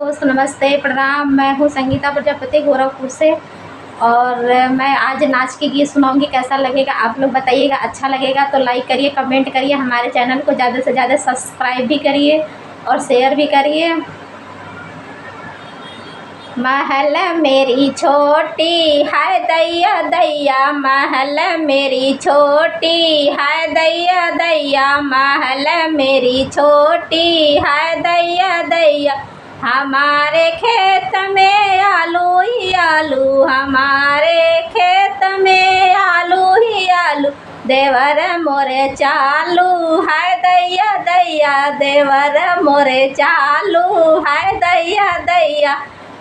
दोस्त नमस्ते प्रणाम। मैं हूँ संगीता प्रजापति गोरखपुर से और मैं आज नाच के गीत सुनाऊंगी। कैसा लगेगा आप लोग बताइएगा। अच्छा लगेगा तो लाइक करिए, कमेंट करिए, हमारे चैनल को ज़्यादा से ज़्यादा सब्सक्राइब भी करिए और शेयर भी करिए। महल मेरी छोटी है दैया दैया, महल मेरी छोटी है दैया दैया, महल मेरी छोटी है दैया दैया। हमारे खेत में आलू ही आलू, हमारे खेत में आलू ही आलू, देवर मोरे चालू है दैया दैया, देवर मोरे चालू है दैया दैया।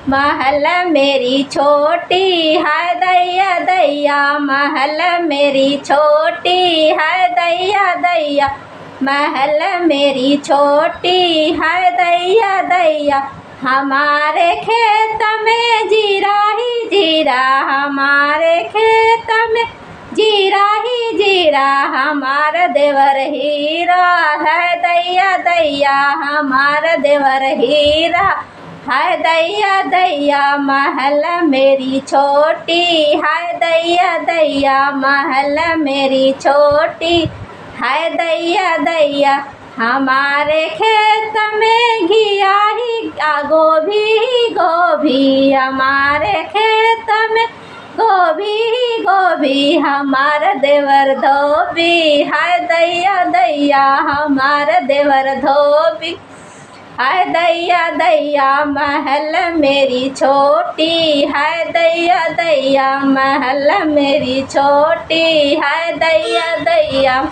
महल मेरी छोटी है दैया दैया, महल मेरी छोटी है दैया दैया, महल मेरी छोटी है दैया दैया। हमारे खेत में जीरा ही जीरा, हमारे खेत में जीरा ही जीरा, हमारा देवर हीरा है दैया दैया, हमारा देवर हीरा है दैया दैया। महल मेरी छोटी है दैया दैया, महल मेरी छोटी है दैया दैया। हमारे खेत में घिया ही गोभी ही गोभी, हमारे खेत में गोभी ही गोभी, हमारा देवर धोबी है दैया दैया, हमारा देवर धोबी है दैया दैया। महल मेरी छोटी है दैया दैया, महल मेरी छोटी है दैया दैया।